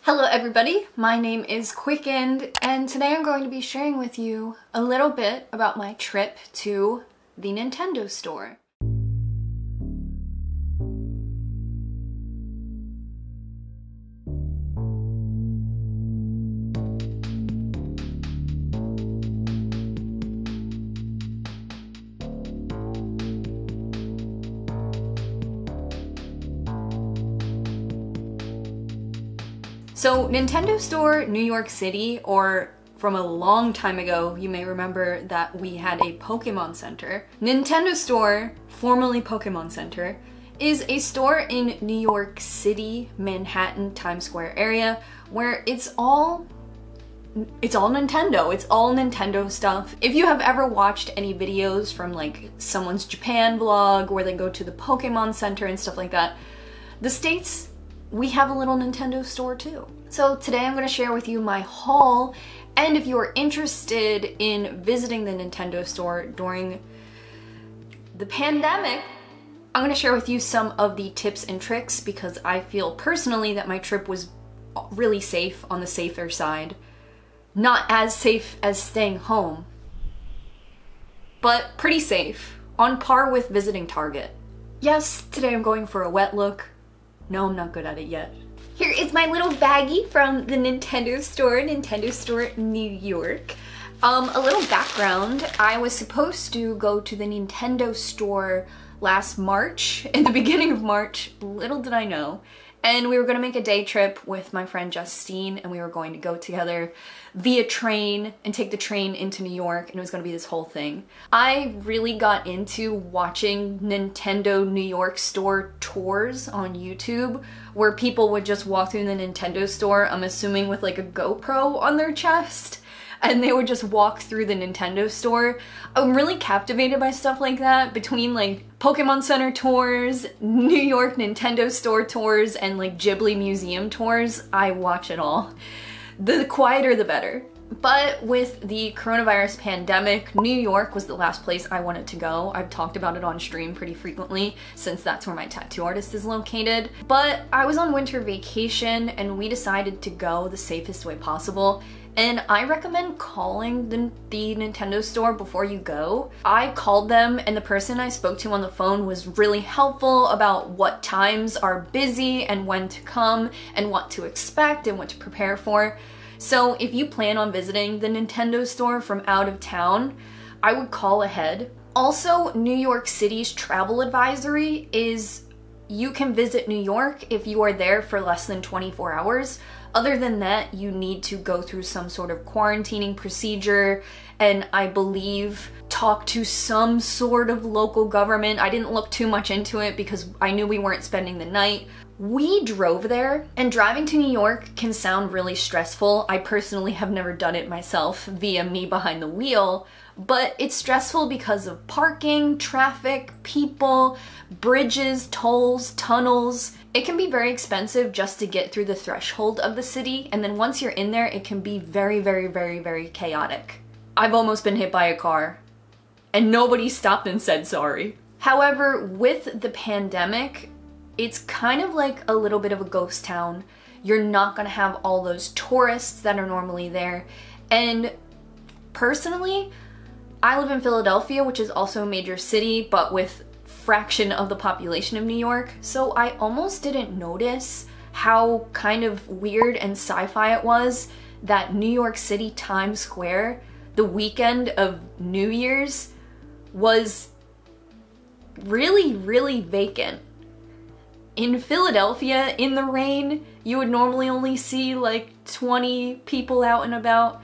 Hello everybody, my name is Qcknd and today I'm going to be sharing with you a little bit about my trip to the Nintendo store. So Nintendo Store New York City, or from a long time ago, you may remember that we had a Pokemon Center. Nintendo Store, formerly Pokemon Center, is a store in New York City, Manhattan, Times Square area, where it's all Nintendo. It's all Nintendo stuff. If you have ever watched any videos from like someone's Japan vlog where they go to the Pokemon Center and stuff like that, the States, we have a little Nintendo store too. So today I'm going to share with you my haul, and if you are interested in visiting the Nintendo store during the pandemic, I'm going to share with you some of the tips and tricks because I feel personally that my trip was really safe, on the safer side. Not as safe as staying home, but pretty safe, on par with visiting Target. Yes, today I'm going for a wet look. No, I'm not good at it yet. Here is my little baggie from the Nintendo Store New York. A little background, I was supposed to go to the Nintendo store last March, in the beginning of March, little did I know. And we were gonna make a day trip with my friend Justine, and we were going to go together via train and take the train into New York, and it was gonna be this whole thing. I really got into watching Nintendo New York store tours on YouTube, where people would just walk through the Nintendo store, I'm assuming with like a GoPro on their chest, and they would just walk through the Nintendo store. I'm really captivated by stuff like that, between like Pokemon Center tours, New York Nintendo store tours, and like Ghibli museum tours. I watch it all. The quieter the better. But with the coronavirus pandemic, New York was the last place I wanted to go. I've talked about it on stream pretty frequently since that's where my tattoo artist is located. But I was on winter vacation and we decided to go the safest way possible. And I recommend calling the Nintendo store before you go. I called them and the person I spoke to on the phone was really helpful about what times are busy and when to come and what to expect and what to prepare for. So if you plan on visiting the Nintendo store from out of town, I would call ahead. Also, New York City's travel advisory is you can visit New York if you are there for less than 24 hours. Other than that, you need to go through some sort of quarantining procedure and I believe talk to some sort of local government. I didn't look too much into it because I knew we weren't spending the night. We drove there, and driving to New York can sound really stressful. I personally have never done it myself via me behind the wheel, but it's stressful because of parking, traffic, people, bridges, tolls, tunnels. It can be very expensive just to get through the threshold of the city, and then once you're in there, it can be very, very, very, very chaotic. I've almost been hit by a car, and nobody stopped and said sorry. However, with the pandemic, it's kind of like a little bit of a ghost town. You're not gonna have all those tourists that are normally there. And personally, I live in Philadelphia, which is also a major city, but with fraction of the population of New York. So I almost didn't notice how kind of weird and sci-fi it was that New York City Times Square, the weekend of New Year's, was really, really vacant. In Philadelphia, in the rain, you would normally only see like 20 people out and about.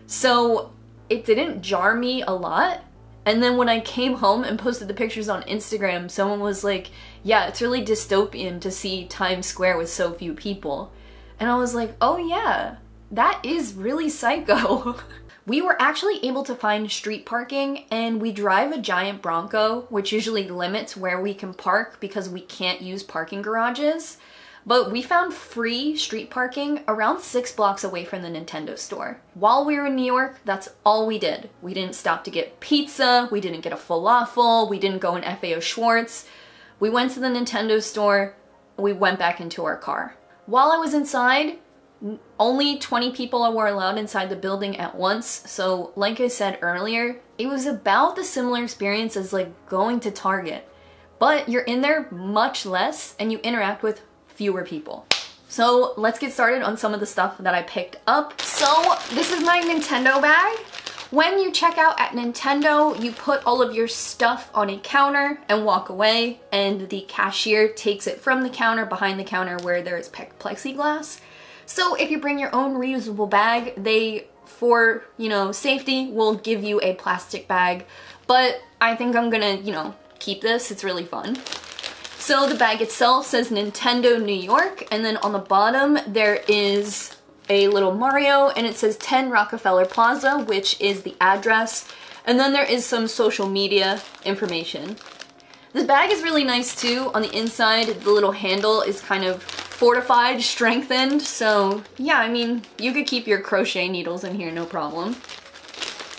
So it didn't jar me a lot. And then when I came home and posted the pictures on Instagram, someone was like, yeah, it's really dystopian to see Times Square with so few people. And I was like, oh yeah, that is really psycho. We were actually able to find street parking, and we drive a giant Bronco, which usually limits where we can park because we can't use parking garages. But we found free street parking around 6 blocks away from the Nintendo store. While we were in New York, that's all we did. We didn't stop to get pizza, we didn't get a falafel, we didn't go in FAO Schwartz. We went to the Nintendo store, we went back into our car. While I was inside, only 20 people were allowed inside the building at once. So like I said earlier, it was about the similar experience as like going to Target, but you're in there much less and you interact with fewer people. So let's get started on some of the stuff that I picked up. So this is my Nintendo bag. When you check out at Nintendo, you put all of your stuff on a counter and walk away, and the cashier takes it from the counter behind the counter where there is plexiglass. So if you bring your own reusable bag, they, for, you know, safety, will give you a plastic bag. But I think I'm gonna, you know, keep this. It's really fun. So the bag itself says Nintendo New York, and then on the bottom there is a little Mario, and it says 10 Rockefeller Plaza, which is the address, and then there is some social media information. This bag is really nice too. On the inside, the little handle is kind of fortified, strengthened, so yeah, I mean, you could keep your crochet needles in here, no problem.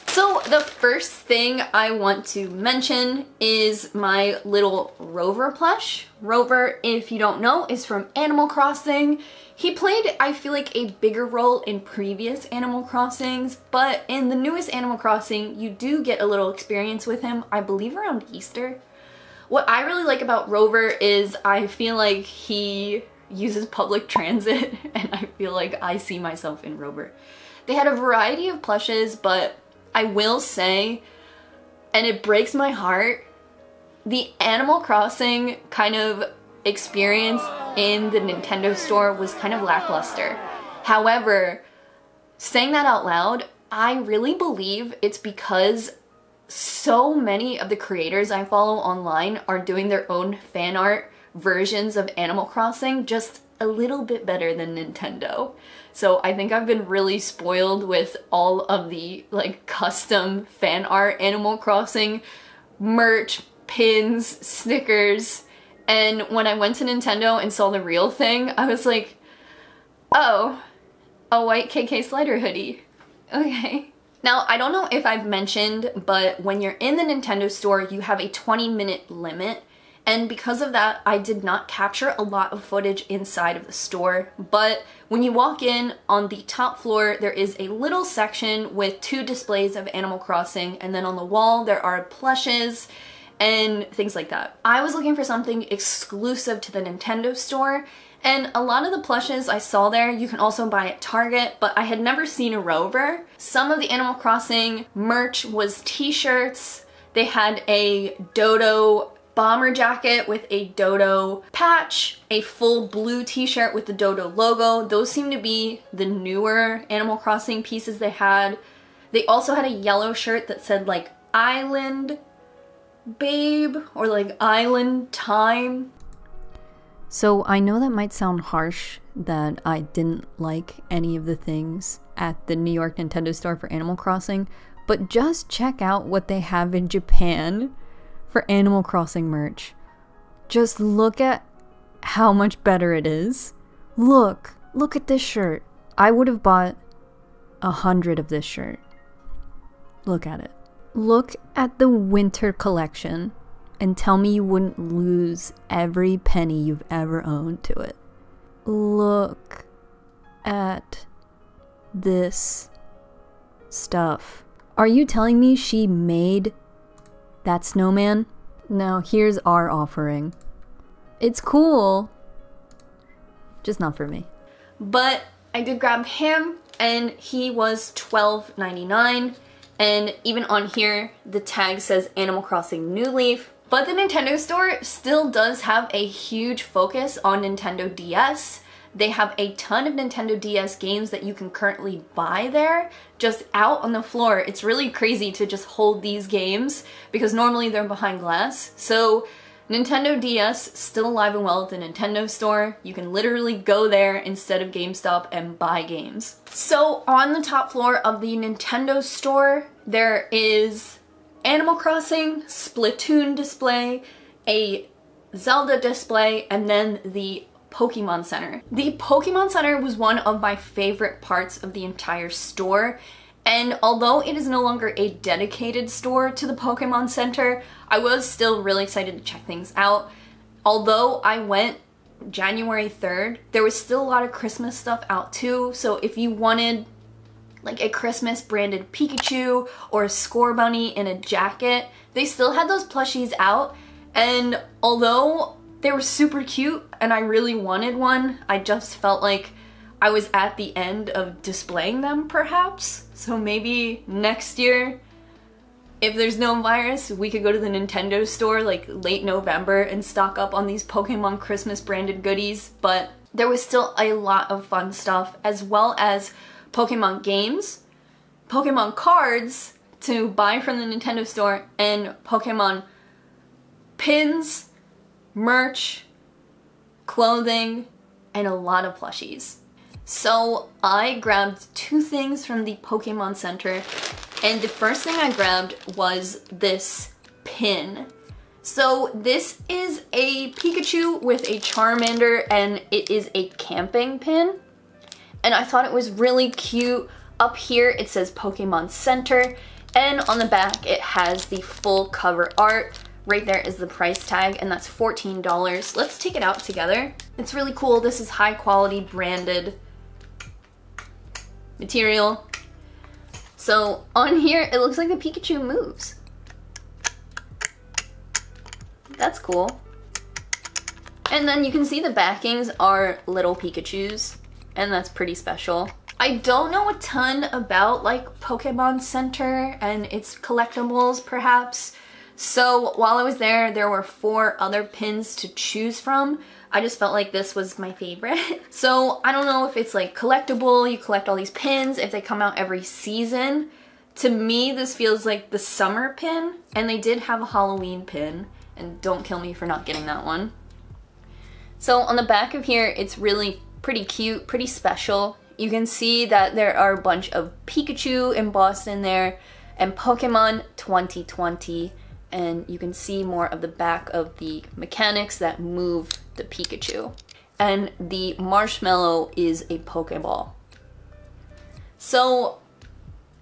So the first thing I want to mention is my little Rover plush. Rover, if you don't know, is from Animal Crossing. He played, I feel like, a bigger role in previous Animal Crossings, but in the newest Animal Crossing, you do get a little experience with him, I believe around Easter. What I really like about Rover is I feel like he uses public transit, and I feel like I see myself in Rover. They had a variety of plushes, but I will say, and it breaks my heart, the Animal Crossing kind of experience in the Nintendo store was kind of lackluster. However, saying that out loud, I really believe it's because so many of the creators I follow online are doing their own fan art versions of Animal Crossing just a little bit better than Nintendo. So I think I've been really spoiled with all of the like custom fan art Animal Crossing merch, pins, stickers, and when I went to Nintendo and saw the real thing, I was like, oh, a white KK Slider hoodie. Okay. Now, I don't know if I've mentioned, but when you're in the Nintendo store, you have a 20-minute limit. And because of that, I did not capture a lot of footage inside of the store. But when you walk in, on the top floor, there is a little section with 2 displays of Animal Crossing. And then on the wall, there are plushes and things like that. I was looking for something exclusive to the Nintendo store. And a lot of the plushes I saw there, you can also buy at Target, but I had never seen a Rover. Some of the Animal Crossing merch was t-shirts. They had a Dodo bomber jacket with a Dodo patch, a full blue t-shirt with the Dodo logo. Those seem to be the newer Animal Crossing pieces they had. They also had a yellow shirt that said like Island Babe or like Island Time. So I know that might sound harsh that I didn't like any of the things at the New York Nintendo store for Animal Crossing, but just check out what they have in Japan for Animal Crossing merch. Just look at how much better it is. Look at this shirt. I would have bought 100 of this shirt. Look at it. Look at the winter collection and tell me you wouldn't lose every penny you've ever owned to it. Look at this stuff. Are you telling me she made that snowman? Now here's our offering. It's cool, just not for me. But I did grab him and he was $12.99, and even on here the tag says Animal Crossing New Leaf. But the Nintendo store still does have a huge focus on Nintendo DS. They have a ton of Nintendo DS games that you can currently buy there, just out on the floor. It's really crazy to just hold these games because normally they're behind glass. So Nintendo DS still alive and well at the Nintendo store. You can literally go there instead of GameStop and buy games. So on the top floor of the Nintendo store, there is Animal Crossing, Splatoon display, a Zelda display, and then the Pokemon Center. The Pokemon Center was one of my favorite parts of the entire store, and although it is no longer a dedicated store to the Pokemon Center, I was still really excited to check things out. Although I went January 3rd, there was still a lot of Christmas stuff out too. So if you wanted like a Christmas branded Pikachu or a Score Bunny in a jacket, they still had those plushies out. And although they were super cute and I really wanted one, I just felt like I was at the end of displaying them perhaps. So maybe next year, if there's no virus, we could go to the Nintendo store like late November and stock up on these Pokemon Christmas branded goodies. But there was still a lot of fun stuff, as well as Pokemon games, Pokemon cards to buy from the Nintendo store, and Pokemon pins, merch, clothing, and a lot of plushies. So I grabbed two things from the Pokemon Center, and the first thing I grabbed was this pin. So this is a Pikachu with a Charmander, and it is a camping pin. And I thought it was really cute. Up here it says Pokemon Center, and on the back it has the full cover art. Right there is the price tag, and that's $14. Let's take it out together. It's really cool. This is high quality branded material. So on here it looks like the Pikachu moves. That's cool. And then you can see the backings are little Pikachus, and that's pretty special. I don't know a ton about like Pokemon Center and its collectibles perhaps. So while I was there, there were 4 other pins to choose from. I just felt like this was my favorite. So I don't know if it's like collectible, you collect all these pins, if they come out every season. To me, this feels like the summer pin, and they did have a Halloween pin, and don't kill me for not getting that one. So on the back of here, it's really pretty cute, pretty special. You can see that there are a bunch of Pikachu embossed in there, and Pokemon 2020, and you can see more of the back of the mechanics that move the Pikachu. And the marshmallow is a Pokeball. So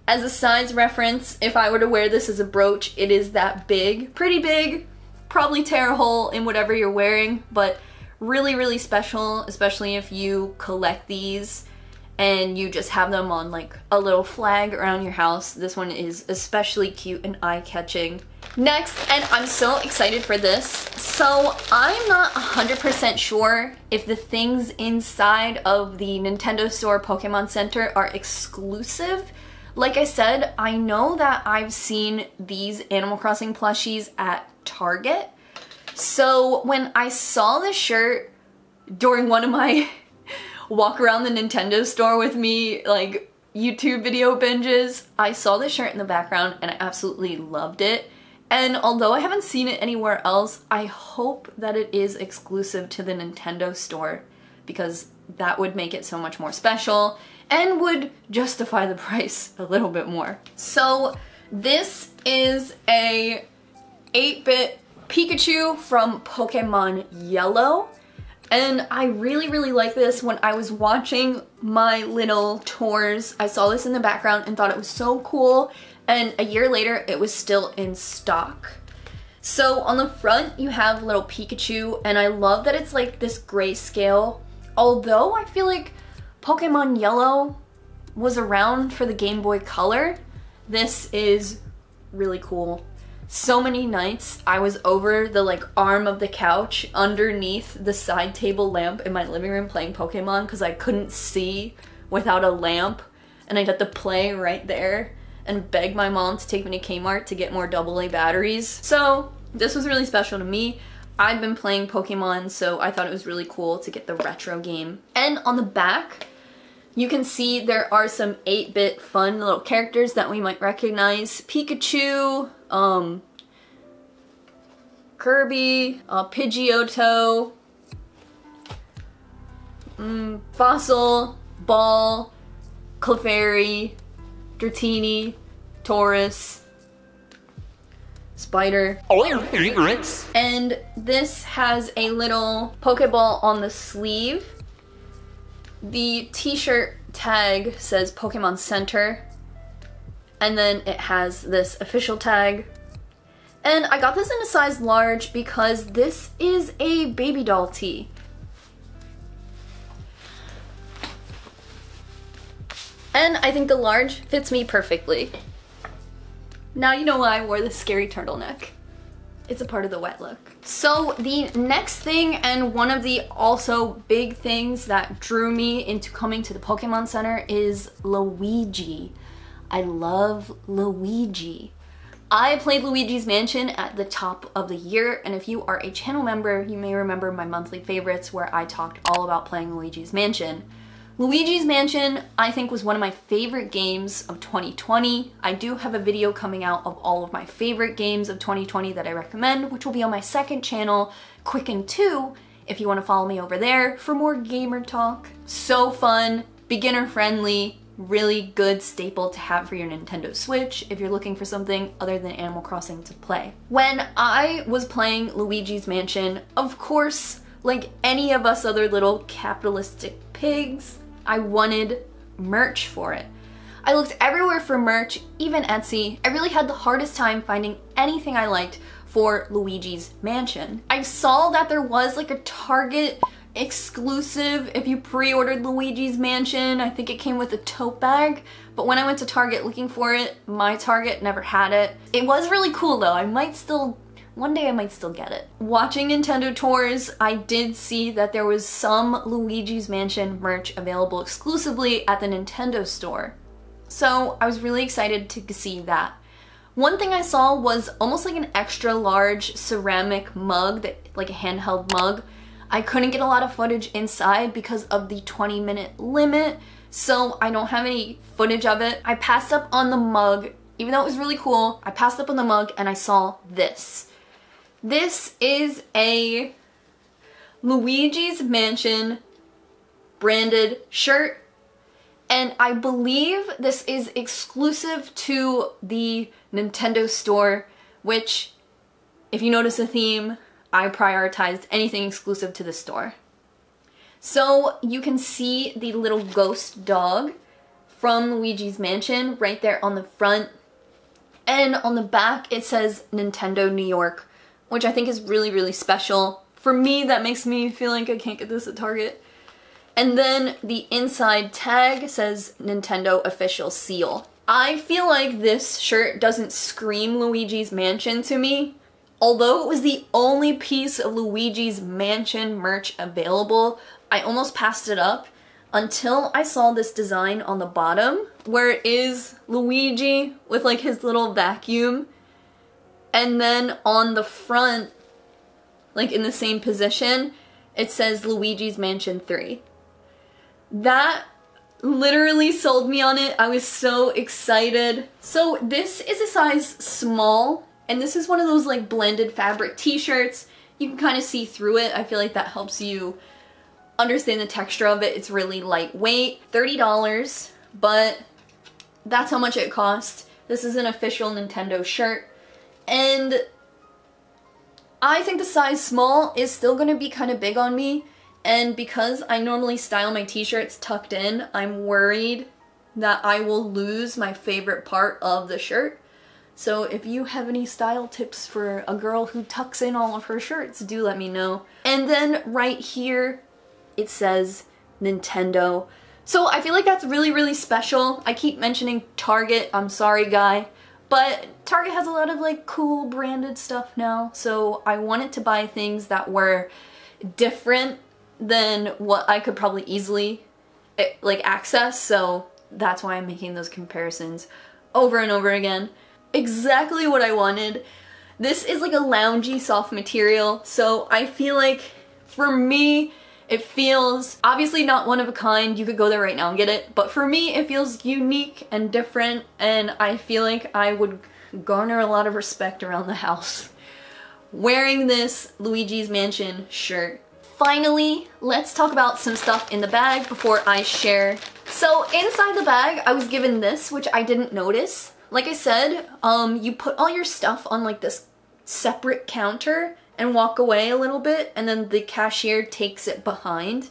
as a size reference, if I were to wear this as a brooch, it is that big, pretty big, probably tear a hole in whatever you're wearing, but really, really special, especially if you collect these and you just have them on like a little flag around your house. This one is especially cute and eye-catching. Next, and I'm so excited for this, so I'm not 100% sure if the things inside of the Nintendo Store Pokemon Center are exclusive. Like I said, I know that I've seen these Animal Crossing plushies at Target. So when I saw this shirt during one of my walk around the Nintendo store with me like YouTube video binges, I saw this shirt in the background and I absolutely loved it. And although I haven't seen it anywhere else, I hope that it is exclusive to the Nintendo store, because that would make it so much more special and would justify the price a little bit more. So this is a 8-bit Pikachu from Pokemon Yellow, and I really, really like this. When I was watching my little tours, I saw this in the background and thought it was so cool, and a year later it was still in stock. So on the front you have little Pikachu, and I love that it's like this grayscale. Although I feel like Pokemon Yellow was around for the Game Boy Color, this is really cool. So many nights I was over the like arm of the couch underneath the side table lamp in my living room playing Pokemon because I couldn't see without a lamp, and I'd have to play right there and beg my mom to take me to Kmart to get more AA batteries. So this was really special to me. I've been playing Pokemon, so I thought it was really cool to get the retro game. And on the back, you can see there are some 8-bit fun little characters that we might recognize. Pikachu, Kirby, Pidgeotto, Fossil, Ball, Clefairy, Dratini, Taurus, Spider. All your favorites. And this has a little Pokeball on the sleeve. The t-shirt tag says Pokemon Center, and then it has this official tag. And I got this in a size large because this is a baby doll tee. And I think the large fits me perfectly. Now you know why I wore this scary turtleneck. It's a part of the wet look. So the next thing, and one of the also big things that drew me into coming to the Pokemon Center, is Luigi. I love Luigi. I played Luigi's Mansion at the top of the year, and if you are a channel member, you may remember my monthly favorites where I talked all about playing Luigi's Mansion. Luigi's Mansion, I think, was one of my favorite games of 2020. I do have a video coming out of all of my favorite games of 2020 that I recommend, which will be on my second channel, Qcknd 2, if you want to follow me over there for more gamer talk. So fun, beginner friendly, really good staple to have for your Nintendo Switch if you're looking for something other than Animal Crossing to play. When I was playing Luigi's Mansion, of course, like any of us other little capitalistic pigs, I wanted merch for it. I looked everywhere for merch, even Etsy. I really had the hardest time finding anything I liked for Luigi's Mansion. I saw that there was like a Target exclusive if you pre-ordered Luigi's Mansion. I think it came with a tote bag, but when I went to Target looking for it, my Target never had it. It was really cool though. One day I might still get it. Watching Nintendo tours, I did see that there was some Luigi's Mansion merch available exclusively at the Nintendo store. So I was really excited to see that. One thing I saw was almost like an extra large ceramic mug, like a handheld mug. I couldn't get a lot of footage inside because of the 20-minute limit, so I don't have any footage of it. I passed up on the mug, even though it was really cool, I passed up on the mug and I saw this. This is a Luigi's Mansion branded shirt, and I believe this is exclusive to the Nintendo store, which, if you notice a theme, I prioritized anything exclusive to the store. So you can see the little ghost dog from Luigi's Mansion right there on the front, and on the back it says Nintendo New York, which I think is really, really special. For me, that makes me feel like I can't get this at Target. And then the inside tag says Nintendo Official Seal. I feel like this shirt doesn't scream Luigi's Mansion to me. Although it was the only piece of Luigi's Mansion merch available, I almost passed it up until I saw this design on the bottom where it is Luigi with like his little vacuum. And then on the front, like in the same position, it says Luigi's Mansion 3. That literally sold me on it. I was so excited. So this is a size small, and this is one of those like blended fabric t-shirts. You can kind of see through it. I feel like that helps you understand the texture of it. It's really lightweight. $30, but that's how much it cost. This is an official Nintendo shirt. And I think the size small is still going to be kind of big on me, and because I normally style my t-shirts tucked in, I'm worried that I will lose my favorite part of the shirt. So if you have any style tips for a girl who tucks in all of her shirts, do let me know. And then right here it says Nintendo. So I feel like that's really, really special. I keep mentioning Target, I'm sorry guy. But Target has a lot of like cool branded stuff now, so I wanted to buy things that were different than what I could probably easily like access, so that's why I'm making those comparisons over and over again. Exactly what I wanted. This is like a loungy soft material, so I feel like for me it feels obviously not one of a kind. You could go there right now and get it, but for me it feels unique and different, and I feel like I would garner a lot of respect around the house wearing this Luigi's Mansion shirt. Finally, let's talk about some stuff in the bag before I share. So inside the bag I was given this, which I didn't notice. Like I said, you put all your stuff on like this separate counter and walk away a little bit, and then the cashier takes it behind.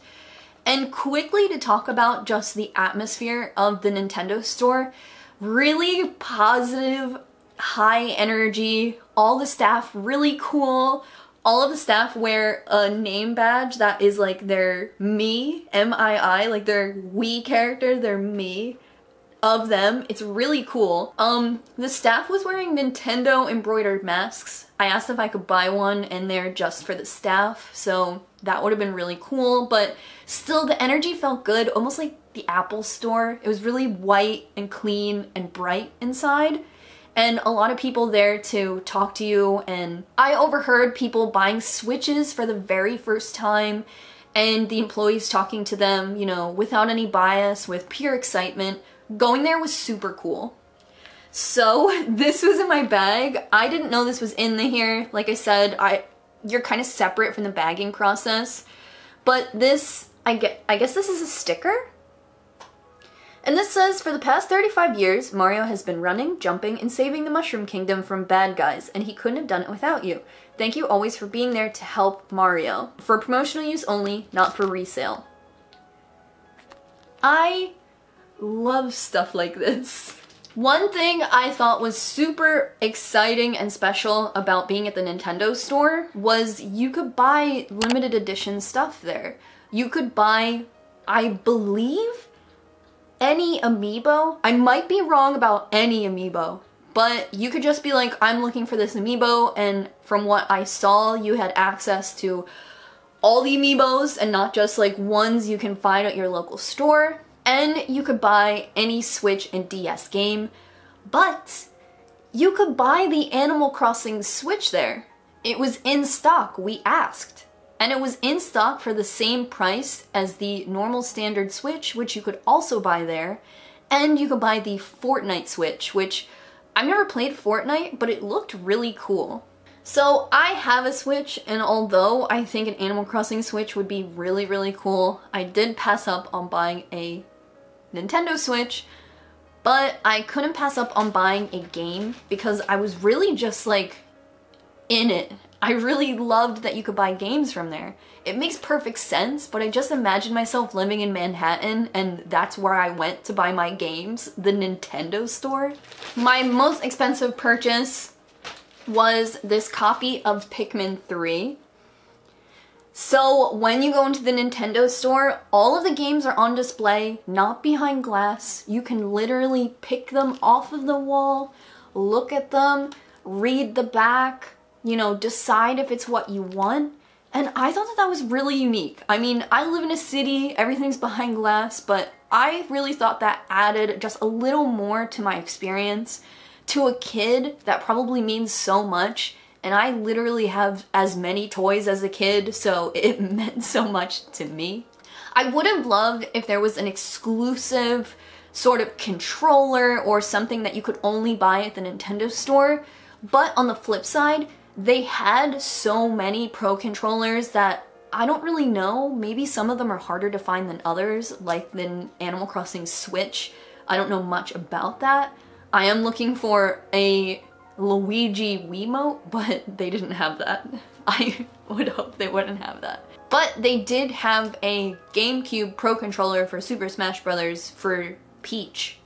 And quickly to talk about just the atmosphere of the Nintendo store, really positive, high energy, all the staff really cool. All of the staff wear a name badge that is like their Mii, M-I-I, like their Wii character, their Mii. of them. It's really cool. The staff was wearing Nintendo embroidered masks. I asked if I could buy one and they're just for the staff, so that would have been really cool, but still the energy felt good, almost like the Apple store. It was really white and clean and bright inside, and a lot of people there to talk to you, and I overheard people buying Switches for the very first time, and the employees talking to them, you know, without any bias, with pure excitement. Going there was super cool. So this was in my bag. I didn't know this was in here. Like I said, you're kind of separate from the bagging process. But this, I guess this is a sticker? And this says, for the past 35 years, Mario has been running, jumping, and saving the Mushroom Kingdom from bad guys, and he couldn't have done it without you. Thank you always for being there to help Mario. For promotional use only, not for resale. I love stuff like this. One thing I thought was super exciting and special about being at the Nintendo store was you could buy limited edition stuff there. You could buy, I believe, any amiibo. I might be wrong about any amiibo, but you could just be like, I'm looking for this amiibo, and from what I saw, you had access to all the amiibos and not just like ones you can find at your local store. And you could buy any Switch and DS game, but you could buy the Animal Crossing Switch there. It was in stock, we asked. And it was in stock for the same price as the normal standard Switch, which you could also buy there. And you could buy the Fortnite Switch, which I've never played Fortnite, but it looked really cool. So I have a Switch, and although I think an Animal Crossing Switch would be really, really cool, I did pass up on buying a Nintendo Switch, but I couldn't pass up on buying a game because I was really just like in it. I really loved that you could buy games from there. It makes perfect sense, but I just imagined myself living in Manhattan and that's where I went to buy my games, the Nintendo store. My most expensive purchase was this copy of Pikmin 3. So when you go into the Nintendo store, all of the games are on display, not behind glass. You can literally pick them off of the wall, look at them, read the back, you know, decide if it's what you want. And I thought that that was really unique. I mean, I live in a city, everything's behind glass, but I really thought that added just a little more to my experience. To a kid, that probably means so much. And I literally have as many toys as a kid, so it meant so much to me. I would have loved if there was an exclusive sort of controller or something that you could only buy at the Nintendo store. But on the flip side, they had so many Pro controllers that I don't really know. Maybe some of them are harder to find than others, like the Animal Crossing Switch. I don't know much about that. I am looking for a Luigi Wiimote, but they didn't have that. I would hope they wouldn't have that. But they did have a GameCube Pro Controller for Super Smash Bros. For Peach.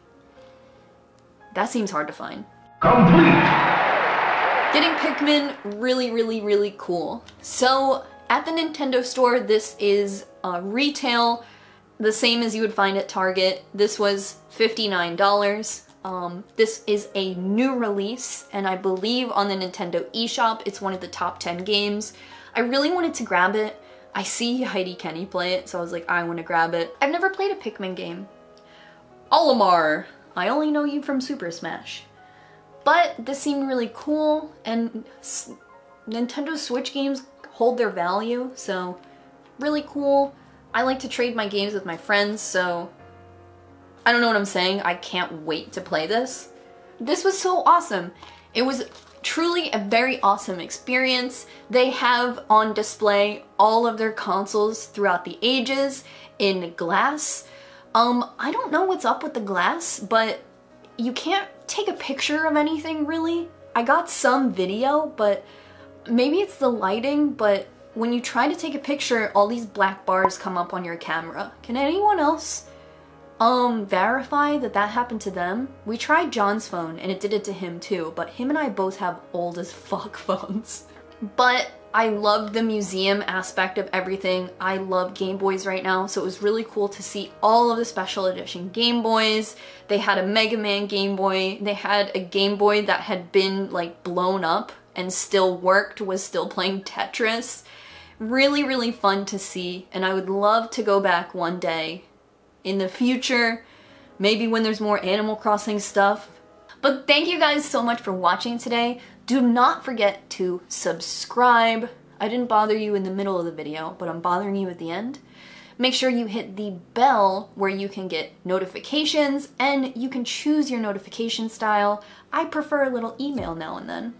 That seems hard to find. Complete! Getting Pikmin, really, really, really cool. So at the Nintendo store, this is retail, the same as you would find at Target. This was $59. This is a new release, and I believe on the Nintendo eShop, it's one of the top 10 games. I really wanted to grab it. I see Heidi Kenny play it, so I was like, I want to grab it. I've never played a Pikmin game. Olimar, I only know you from Super Smash. But this seemed really cool, and Nintendo Switch games hold their value, so really cool. I like to trade my games with my friends, so I don't know what I'm saying. I can't wait to play this. This was so awesome. It was truly a very awesome experience. They have on display all of their consoles throughout the ages in glass. I don't know what's up with the glass, but you can't take a picture of anything really. I got some video, but maybe it's the lighting, but when you try to take a picture, all these black bars come up on your camera. Can anyone else verify that that happened to them? We tried John's phone and it did it to him too, but him and I both have old as fuck phones. But I loved the museum aspect of everything. I love Game Boys right now, so it was really cool to see all of the special edition Game Boys. They had a Mega Man Game Boy. They had a Game Boy that had been like blown up and still worked, was still playing Tetris. Really, really fun to see, and I would love to go back one day in the future, maybe when there's more Animal Crossing stuff. But thank you guys so much for watching today. Do not forget to subscribe. I didn't bother you in the middle of the video, but I'm bothering you at the end. Make sure you hit the bell where you can get notifications, and you can choose your notification style. I prefer a little email now and then.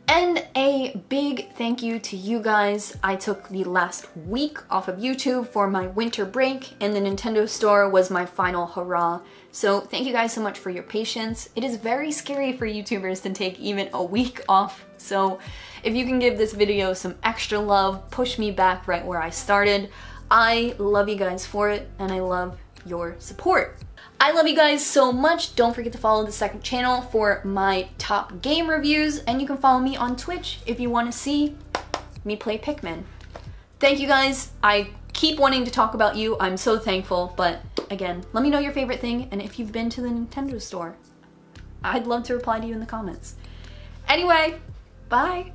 And a big thank you to you guys. I took the last week off of YouTube for my winter break, and the Nintendo store was my final hurrah. So thank you guys so much for your patience. It is very scary for YouTubers to take even a week off. So if you can give this video some extra love, push me back right where I started. I love you guys for it, and I love your support. I love you guys so much. Don't forget to follow the second channel for my top game reviews, and you can follow me on Twitch if you want to see me play Pikmin. Thank you guys. I keep wanting to talk about you. I'm so thankful, but again, let me know your favorite thing, and if you've been to the Nintendo store, I'd love to reply to you in the comments. Anyway, bye!